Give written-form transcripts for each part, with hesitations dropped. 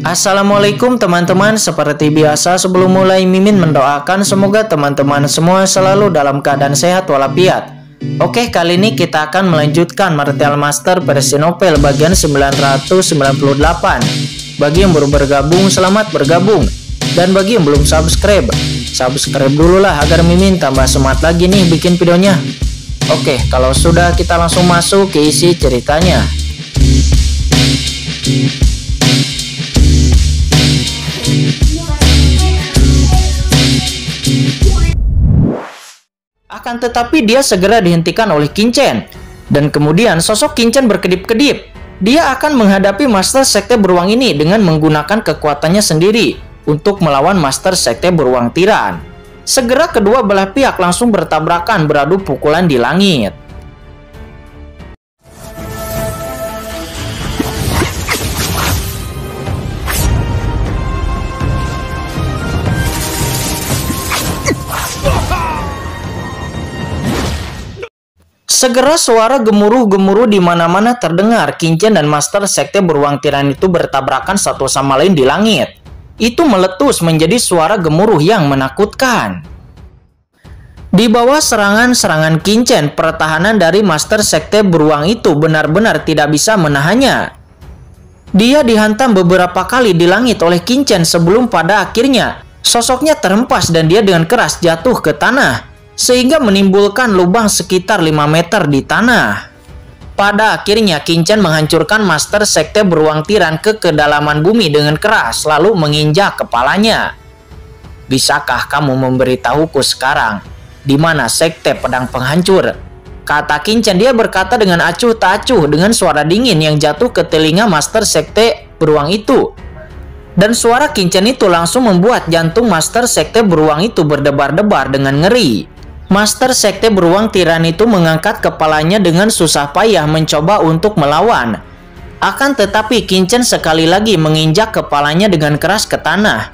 Assalamualaikum teman-teman, seperti biasa sebelum mulai Mimin mendoakan semoga teman-teman semua selalu dalam keadaan sehat walafiat. Oke, kali ini kita akan melanjutkan Martial Master versi novel bagian 998. Bagi yang baru bergabung, selamat bergabung. Dan bagi yang belum subscribe dulu lah agar Mimin tambah semangat lagi nih bikin videonya. Oke, kalau sudah kita langsung masuk ke isi ceritanya. Akan tetapi dia segera dihentikan oleh Qin-Chen. Dan kemudian sosok Qin-Chen berkedip-kedip. Dia akan menghadapi Master Sekte Beruang ini dengan menggunakan kekuatannya sendiri untuk melawan Master Sekte Beruang Tiran. Segera kedua belah pihak langsung bertabrakan beradu pukulan di langit. Segera suara gemuruh-gemuruh di mana-mana terdengar. Qin-Chen dan Master Sekte Beruang Tiran itu bertabrakan satu sama lain di langit. Itu meletus menjadi suara gemuruh yang menakutkan. Di bawah serangan-serangan Qin-Chen, pertahanan dari Master Sekte Beruang itu benar-benar tidak bisa menahannya. Dia dihantam beberapa kali di langit oleh Qin-Chen sebelum pada akhirnya sosoknya terhempas dan dia dengan keras jatuh ke tanah, sehingga menimbulkan lubang sekitar 5 meter di tanah. Pada akhirnya Qin-Chen menghancurkan Master Sekte Beruang Tiran ke kedalaman bumi dengan keras, lalu menginjak kepalanya. Bisakah kamu memberitahuku sekarang di mana Sekte Pedang Penghancur? Kata Qin-Chen. Dia berkata dengan acuh tak acuh dengan suara dingin yang jatuh ke telinga Master Sekte Beruang itu. Dan suara Qin-Chen itu langsung membuat jantung Master Sekte Beruang itu berdebar-debar dengan ngeri. Master Sekte Beruang Tiran itu mengangkat kepalanya dengan susah payah mencoba untuk melawan. Akan tetapi Qin-Chen sekali lagi menginjak kepalanya dengan keras ke tanah.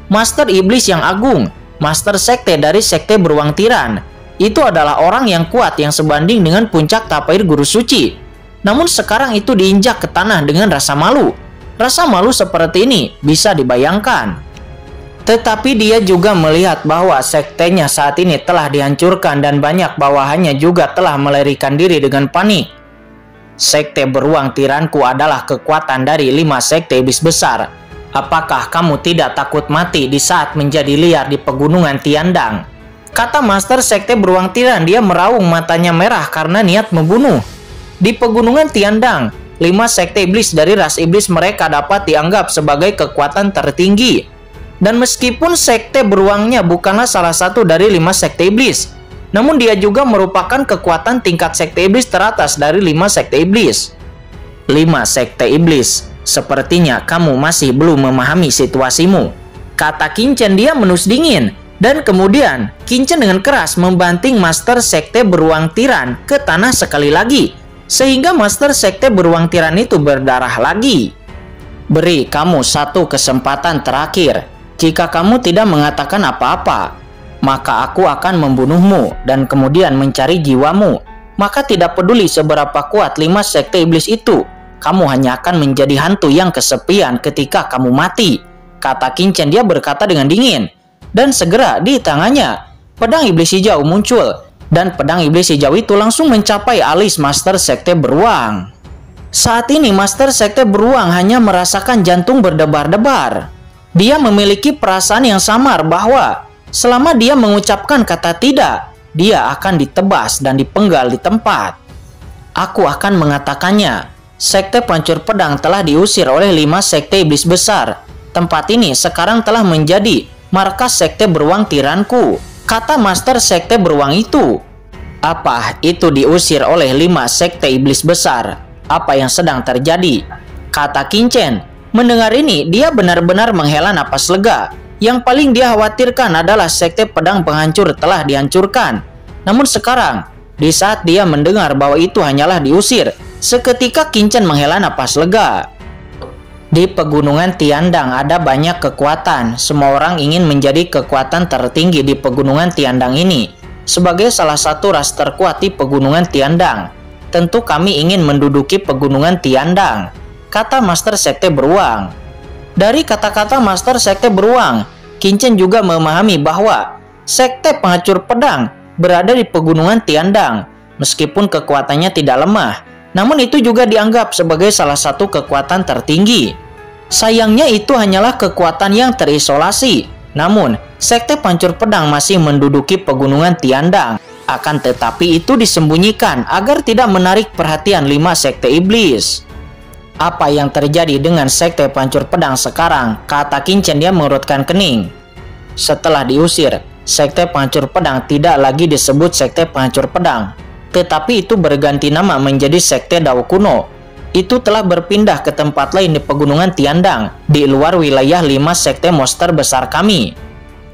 Master Iblis yang agung, Master Sekte dari Sekte Beruang Tiran, itu adalah orang yang kuat yang sebanding dengan puncak tapair Guru Suci. Namun sekarang itu diinjak ke tanah dengan rasa malu. Rasa malu seperti ini bisa dibayangkan. Tetapi dia juga melihat bahwa sektenya saat ini telah dihancurkan dan banyak bawahannya juga telah melarikan diri dengan panik. Sekte Beruang Tiranku adalah kekuatan dari 5 sekte iblis besar. Apakah kamu tidak takut mati di saat menjadi liar di pegunungan Tiandang? Kata Master Sekte Beruang Tiran. Dia meraung, matanya merah karena niat membunuh. Di pegunungan Tiandang, 5 sekte iblis dari ras iblis mereka dapat dianggap sebagai kekuatan tertinggi. Dan meskipun sekte beruangnya bukanlah salah satu dari 5 sekte iblis, namun dia juga merupakan kekuatan tingkat sekte iblis teratas dari 5 sekte iblis. 5 sekte iblis, sepertinya kamu masih belum memahami situasimu, kata Qin-Chen. Dia menus dingin. Dan kemudian Qin-Chen dengan keras membanting Master Sekte Beruang Tiran ke tanah sekali lagi, sehingga Master Sekte Beruang Tiran itu berdarah lagi. Beri kamu satu kesempatan terakhir. Jika kamu tidak mengatakan apa-apa, maka aku akan membunuhmu dan kemudian mencari jiwamu. Maka tidak peduli seberapa kuat 5 sekte iblis itu, kamu hanya akan menjadi hantu yang kesepian ketika kamu mati, kata Qin-Chen. Dia berkata dengan dingin. Dan segera di tangannya pedang iblis hijau muncul, dan pedang iblis hijau itu langsung mencapai alis Master Sekte Beruang. Saat ini Master Sekte Beruang hanya merasakan jantung berdebar-debar. Dia memiliki perasaan yang samar bahwa selama dia mengucapkan kata tidak, dia akan ditebas dan dipenggal di tempat. Aku akan mengatakannya. Sekte Pelancur Pedang telah diusir oleh 5 sekte iblis besar. Tempat ini sekarang telah menjadi markas Sekte Beruang Tiranku, kata Master Sekte Beruang itu. Apa itu diusir oleh 5 sekte iblis besar? Apa yang sedang terjadi? Kata Qin-Chen. Mendengar ini, dia benar-benar menghela napas lega. Yang paling dia khawatirkan adalah Sekte Pedang Penghancur telah dihancurkan. Namun sekarang, di saat dia mendengar bahwa itu hanyalah diusir, seketika Qin-Chen menghela napas lega. Di pegunungan Tiandang ada banyak kekuatan. Semua orang ingin menjadi kekuatan tertinggi di pegunungan Tiandang ini. Sebagai salah satu ras terkuat di pegunungan Tiandang, tentu kami ingin menduduki pegunungan Tiandang, kata Master Sekte Beruang. Dari kata-kata Master Sekte Beruang, Qin juga memahami bahwa Sekte Penghancur Pedang berada di pegunungan Tiandang. Meskipun kekuatannya tidak lemah, namun itu juga dianggap sebagai salah satu kekuatan tertinggi. Sayangnya itu hanyalah kekuatan yang terisolasi. Namun, Sekte Penghancur Pedang masih menduduki pegunungan Tiandang. Akan tetapi itu disembunyikan agar tidak menarik perhatian 5 sekte iblis. Apa yang terjadi dengan Sekte Penghancur Pedang sekarang? Kata Qin, dia mengurutkan kening. Setelah diusir, Sekte Penghancur Pedang tidak lagi disebut Sekte Penghancur Pedang, tetapi itu berganti nama menjadi Sekte Dao Kuno. Itu telah berpindah ke tempat lain di pegunungan Tiandang, di luar wilayah 5 sekte monster besar kami.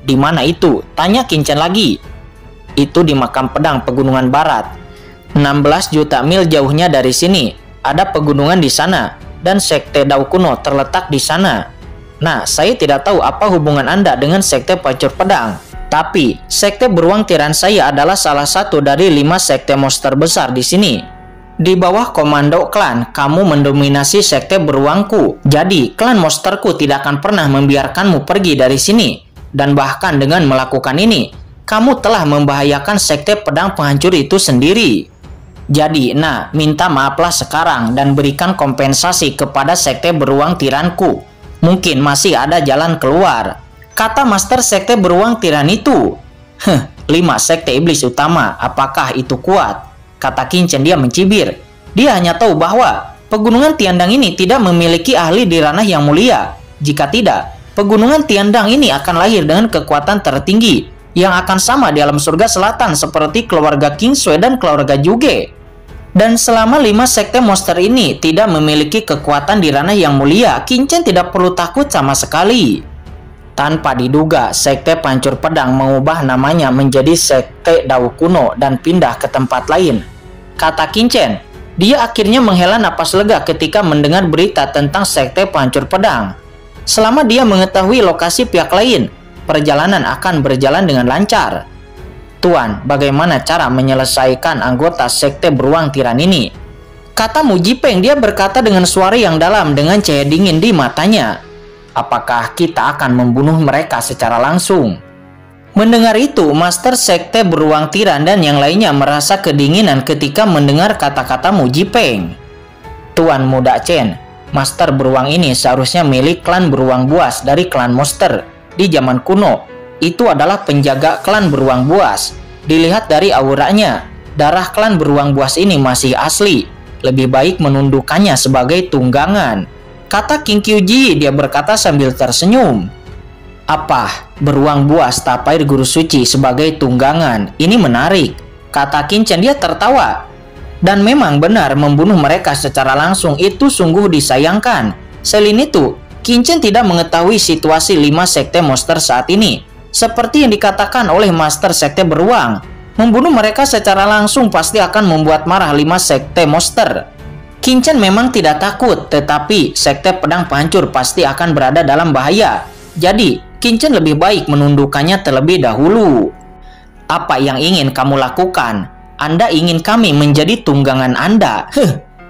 Di mana itu? Tanya Qin lagi. Itu di Makam Pedang Pegunungan Barat. 16 juta mil jauhnya dari sini. Ada pegunungan di sana, dan Sekte Dao Kuno terletak di sana. Nah, saya tidak tahu apa hubungan Anda dengan Sekte Penghancur Pedang. Tapi, Sekte Beruang Tiran saya adalah salah satu dari 5 sekte monster besar di sini. Di bawah komando klan, kamu mendominasi Sekte Beruangku. Jadi, klan monsterku tidak akan pernah membiarkanmu pergi dari sini. Dan bahkan dengan melakukan ini, kamu telah membahayakan Sekte Pedang Penghancur itu sendiri. Jadi, minta maaflah sekarang dan berikan kompensasi kepada Sekte Beruang Tiranku. Mungkin masih ada jalan keluar, kata Master Sekte Beruang Tiran itu. 5 sekte iblis utama, apakah itu kuat? Kata Qin, dia mencibir. Dia hanya tahu bahwa pegunungan Tiandang ini tidak memiliki ahli di ranah yang mulia. Jika tidak, pegunungan Tiandang ini akan lahir dengan kekuatan tertinggi yang akan sama di alam surga selatan seperti keluarga King Sui dan keluarga Juge. Dan selama 5 sekte monster ini tidak memiliki kekuatan di ranah yang mulia, Qin tidak perlu takut sama sekali. Tanpa diduga, Sekte Penghancur Pedang mengubah namanya menjadi Sekte Dao Kuno dan pindah ke tempat lain. Kata Qin, dia akhirnya menghela napas lega ketika mendengar berita tentang Sekte Penghancur Pedang. Selama dia mengetahui lokasi pihak lain, perjalanan akan berjalan dengan lancar. Tuan, bagaimana cara menyelesaikan anggota Sekte Beruang Tiran ini? Kata Mu Jipeng, dia berkata dengan suara yang dalam dengan cahaya dingin di matanya. Apakah kita akan membunuh mereka secara langsung? Mendengar itu, Master Sekte Beruang Tiran dan yang lainnya merasa kedinginan ketika mendengar kata-kata Mu Jipeng. Tuan Muda Chen, Master Beruang ini seharusnya milik klan Beruang Buas dari klan monster di zaman kuno. Itu adalah penjaga klan Beruang Buas. Dilihat dari auranya, darah klan Beruang Buas ini masih asli. Lebih baik menundukkannya sebagai tunggangan, kata King Kyuji. Dia berkata sambil tersenyum. Apa? Beruang Buas tapai guru suci sebagai tunggangan? Ini menarik, kata Qin. Dia tertawa. Dan memang benar, membunuh mereka secara langsung itu sungguh disayangkan. Selain itu, Qin tidak mengetahui situasi 5 sekte monster saat ini. Seperti yang dikatakan oleh Master Sekte Beruang, membunuh mereka secara langsung pasti akan membuat marah 5 sekte monster. Qin memang tidak takut, tetapi Sekte Pedang Penghancur pasti akan berada dalam bahaya. Jadi, Qin lebih baik menundukkannya terlebih dahulu. Apa yang ingin kamu lakukan? Anda ingin kami menjadi tunggangan Anda?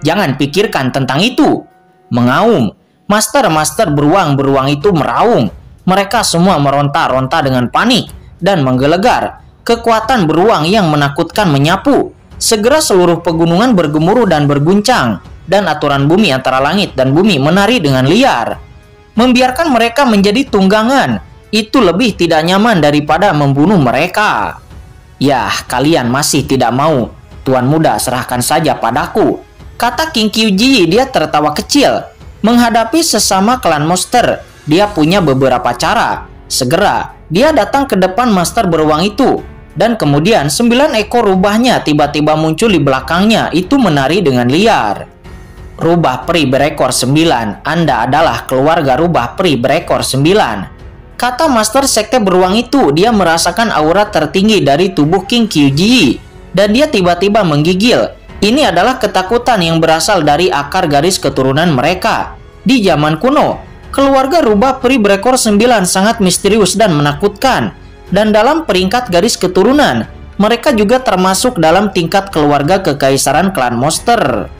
Jangan pikirkan tentang itu. Mengaum. Master beruang itu meraung. Mereka semua meronta-ronta dengan panik dan menggelegar. Kekuatan beruang yang menakutkan menyapu. Segera seluruh pegunungan bergemuruh dan berguncang, dan aturan bumi antara langit dan bumi menari dengan liar. Membiarkan mereka menjadi tunggangan, itu lebih tidak nyaman daripada membunuh mereka. Yah, kalian masih tidak mau. Tuan Muda, serahkan saja padaku, kata King Kyuji. Dia tertawa kecil. Menghadapi sesama klan monster, dia punya beberapa cara. Segera, dia datang ke depan Master Beruang itu. Dan kemudian 9 ekor rubahnya tiba-tiba muncul di belakangnya. Itu menari dengan liar. Rubah peri berekor 9. Anda adalah keluarga rubah peri berekor 9, kata Master Sekte Beruang itu. Dia merasakan aura tertinggi dari tubuh King Kyuji. Dan dia tiba-tiba menggigil. Ini adalah ketakutan yang berasal dari akar garis keturunan mereka. Di zaman kuno, keluarga rubah peri berekor 9 sangat misterius dan menakutkan. Dan dalam peringkat garis keturunan, mereka juga termasuk dalam tingkat keluarga kekaisaran klan monster.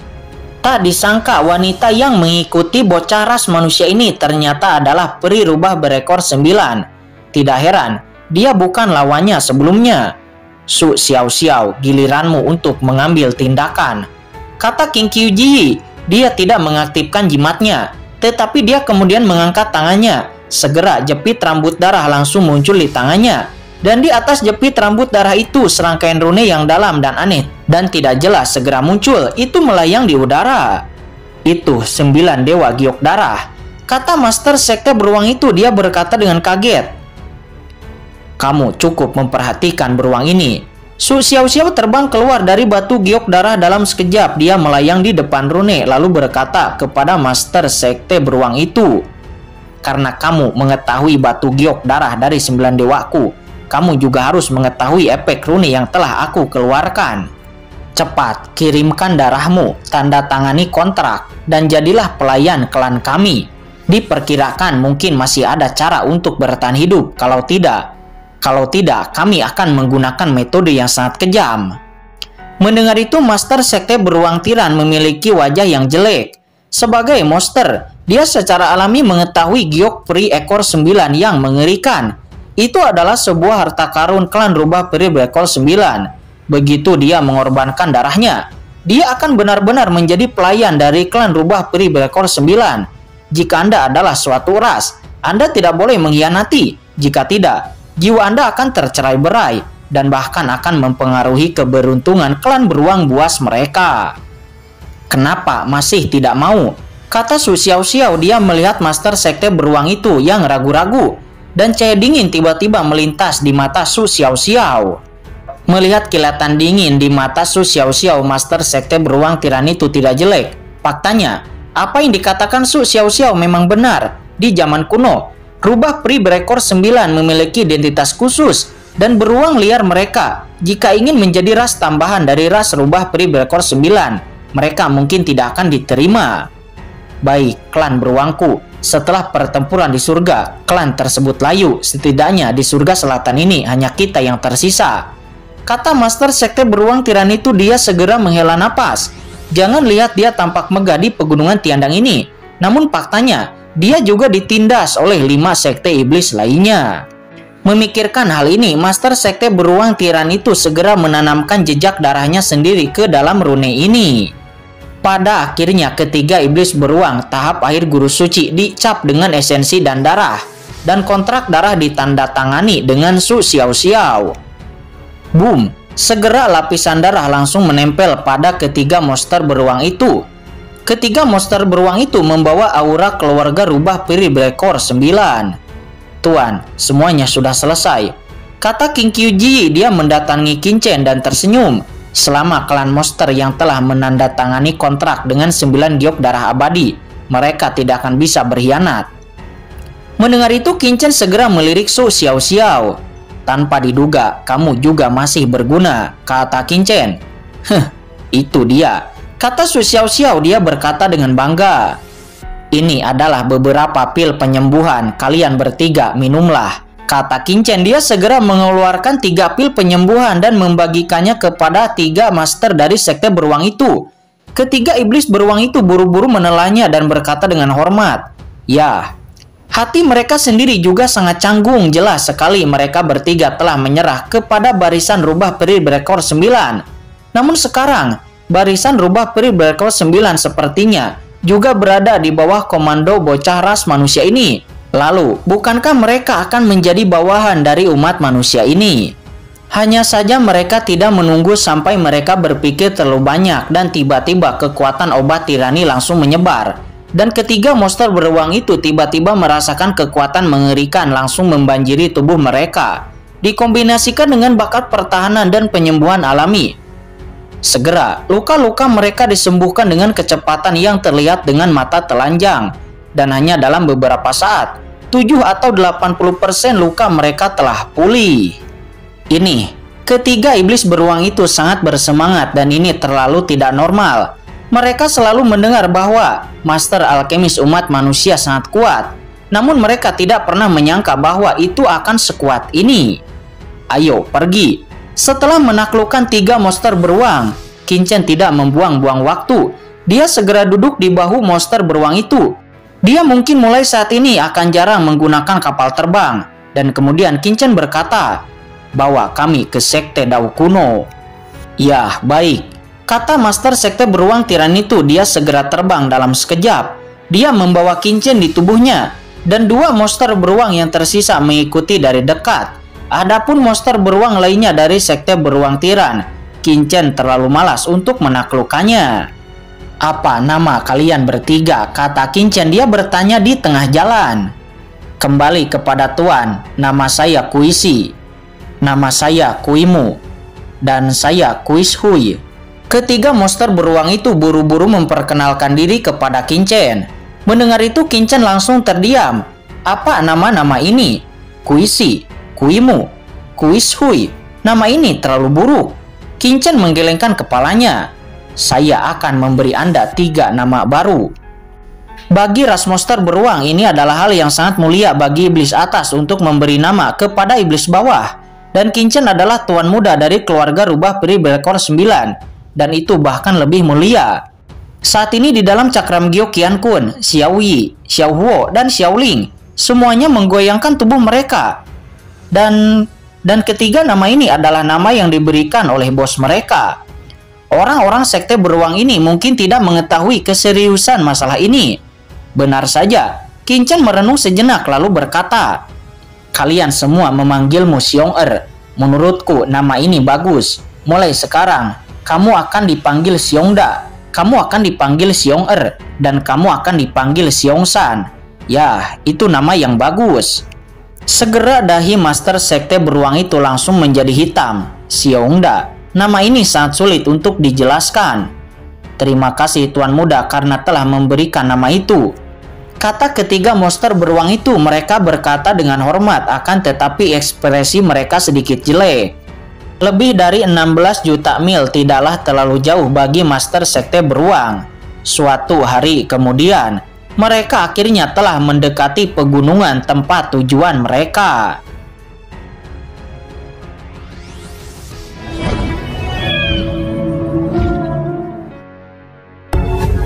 Tak disangka wanita yang mengikuti bocah ras manusia ini ternyata adalah peri rubah berekor 9. Tidak heran, dia bukan lawannya sebelumnya. Su Xiaoxiao, giliranmu untuk mengambil tindakan, kata King Qiuji. Dia tidak mengaktifkan jimatnya, tetapi dia kemudian mengangkat tangannya. Segera jepit rambut darah langsung muncul di tangannya. Dan di atas jepit rambut darah itu serangkaian rune yang dalam dan aneh dan tidak jelas segera muncul. Itu melayang di udara. Itu 9 dewa giok darah, kata Master Sekte Beruang itu. Dia berkata dengan kaget. Kamu cukup memperhatikan beruang ini. Su Xiaoxiao terbang keluar dari batu giok darah dalam sekejap. Dia melayang di depan rune lalu berkata kepada Master Sekte Beruang itu. Karena kamu mengetahui batu giok darah dari 9 dewaku, kamu juga harus mengetahui efek rune yang telah aku keluarkan. Cepat kirimkan darahmu, tanda tangani kontrak, dan jadilah pelayan klan kami. Diperkirakan mungkin masih ada cara untuk bertahan hidup. Kalau tidak, kami akan menggunakan metode yang sangat kejam. Mendengar itu, Master Sekte Beruang Tiran memiliki wajah yang jelek. Sebagai monster, dia secara alami mengetahui giok peri ekor 9 yang mengerikan. Itu adalah sebuah harta karun klan rubah peri berekor 9. Begitu dia mengorbankan darahnya, dia akan benar-benar menjadi pelayan dari klan rubah peri berekor 9. Jika Anda adalah suatu ras, Anda tidak boleh mengkhianati. Jika tidak, jiwa Anda akan tercerai-berai dan bahkan akan mempengaruhi keberuntungan klan beruang buas mereka. Kenapa masih tidak mau? Kata Su Xiaoxiao. Dia melihat Master Sekte Beruang itu yang ragu-ragu. Dan cahaya dingin tiba-tiba melintas di mata Su Xiaoxiao. Melihat kilatan dingin di mata Su Xiaoxiao, Master Sekte Beruang Tiran itu tidak jelek. Faktanya, apa yang dikatakan Su Xiaoxiao memang benar. Di zaman kuno, rubah peri berekor 9 memiliki identitas khusus. Dan beruang liar mereka, jika ingin menjadi ras tambahan dari ras rubah peri berekor 9, mereka mungkin tidak akan diterima. Baik, klan beruangku, setelah pertempuran di surga, klan tersebut layu. Setidaknya di surga selatan ini hanya kita yang tersisa, kata Master Sekte Beruang Tiran itu. Dia segera menghela napas. Jangan lihat dia tampak megah di pegunungan Tiandang ini, namun faktanya dia juga ditindas oleh 5 sekte iblis lainnya. Memikirkan hal ini, Master Sekte Beruang Tiran itu segera menanamkan jejak darahnya sendiri ke dalam rune ini. Pada akhirnya ketiga iblis beruang tahap akhir guru suci dicap dengan esensi dan darah, dan kontrak darah ditandatangani dengan Su Xiaoxiao. Boom! Segera lapisan darah langsung menempel pada ketiga monster beruang itu. Ketiga monster beruang itu membawa aura keluarga rubah peri berekor 9. Tuan, semuanya sudah selesai, kata King Qiuji. Dia mendatangi Qin Chen dan tersenyum. Selama klan monster yang telah menandatangani kontrak dengan 9 giok darah abadi, mereka tidak akan bisa berkhianat. Mendengar itu, Qin Chen segera melirik Su Xiaoxiao. Tanpa diduga, kamu juga masih berguna, kata Qin Chen. Itu dia, kata Su Xiaoxiao. Dia berkata dengan bangga. Ini adalah beberapa pil penyembuhan, kalian bertiga minumlah, kata Qin Chen. Dia segera mengeluarkan 3 pil penyembuhan dan membagikannya kepada 3 master dari sekte beruang itu. Ketiga iblis beruang itu buru-buru menelannya dan berkata dengan hormat, "Ya." Hati mereka sendiri juga sangat canggung. Jelas sekali mereka bertiga telah menyerah kepada barisan rubah peri berekor 9. Namun sekarang, barisan rubah peri berekor 9 sepertinya juga berada di bawah komando bocah ras manusia ini. Lalu, bukankah mereka akan menjadi bawahan dari umat manusia ini? Hanya saja mereka tidak menunggu sampai mereka berpikir terlalu banyak dan tiba-tiba kekuatan obat tirani langsung menyebar. Dan ketiga monster beruang itu tiba-tiba merasakan kekuatan mengerikan langsung membanjiri tubuh mereka. Dikombinasikan dengan bakat pertahanan dan penyembuhan alami. Segera, luka-luka mereka disembuhkan dengan kecepatan yang terlihat dengan mata telanjang. Dan hanya dalam beberapa saat, 7 atau 80% luka mereka telah pulih. Ini, ketiga iblis beruang itu sangat bersemangat dan ini terlalu tidak normal. Mereka selalu mendengar bahwa Master Alkemis umat manusia sangat kuat. Namun mereka tidak pernah menyangka bahwa itu akan sekuat ini. Ayo, pergi. Setelah menaklukkan 3 monster beruang, Qin Chen tidak membuang-buang waktu. Dia segera duduk di bahu monster beruang itu. Dia mungkin mulai saat ini akan jarang menggunakan kapal terbang. Dan kemudian Qin-Chen berkata, "Bawa kami ke Sekte Dao Kuno." "Yah, baik," kata Master Sekte Beruang Tiran itu. Dia segera terbang dalam sekejap. Dia membawa Qin-Chen di tubuhnya. Dan dua monster beruang yang tersisa mengikuti dari dekat. Adapun monster beruang lainnya dari Sekte Beruang Tiran, Qin-Chen terlalu malas untuk menaklukkannya. "Apa nama kalian bertiga?" kata Qin-Chen. Dia bertanya di tengah jalan. "Kembali kepada Tuan, nama saya Kuisi, nama saya Kuimu, dan saya Kuis Hui." Ketiga monster beruang itu buru-buru memperkenalkan diri kepada Qin-Chen. Mendengar itu Qin-Chen langsung terdiam. Apa nama-nama ini? Kuisi, Kuimu, Kuis Hui. Nama ini terlalu buruk. Qin-Chen menggelengkan kepalanya. "Saya akan memberi Anda 3 nama baru." Bagi ras monster beruang, ini adalah hal yang sangat mulia bagi iblis atas untuk memberi nama kepada iblis bawah. Dan Qin-Chen adalah tuan muda dari keluarga rubah peri berekor 9. Dan itu bahkan lebih mulia. Saat ini di dalam cakram Gyo Qiankun, Xiao Yi, Xiao Huo, dan Xiao Ling semuanya menggoyangkan tubuh mereka. Dan ketiga nama ini adalah nama yang diberikan oleh bos mereka. Orang-orang Sekte Beruang ini mungkin tidak mengetahui keseriusan masalah ini. Benar saja, Qin-Chen merenung sejenak lalu berkata, "Kalian semua memanggilmu Xiong-er. Menurutku nama ini bagus. Mulai sekarang, kamu akan dipanggil Xiongda, kamu akan dipanggil Xiong-er, dan kamu akan dipanggil Xiong-san." Ya, itu nama yang bagus. Segera dahi Master Sekte Beruang itu langsung menjadi hitam. Xiongda. Nama ini sangat sulit untuk dijelaskan. "Terima kasih Tuan Muda karena telah memberikan nama itu," kata ketiga monster beruang itu. Mereka berkata dengan hormat, akan tetapi ekspresi mereka sedikit jelek. Lebih dari 16 juta mil tidaklah terlalu jauh bagi Master Sekte Beruang. Suatu hari kemudian, mereka akhirnya telah mendekati pegunungan tempat tujuan mereka.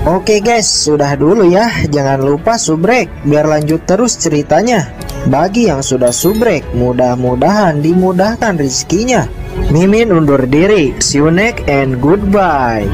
Oke guys, sudah dulu ya. Jangan lupa subrek biar lanjut terus ceritanya. Bagi yang sudah subrek, mudah-mudahan dimudahkan rezekinya. Mimin undur diri. See you next and goodbye.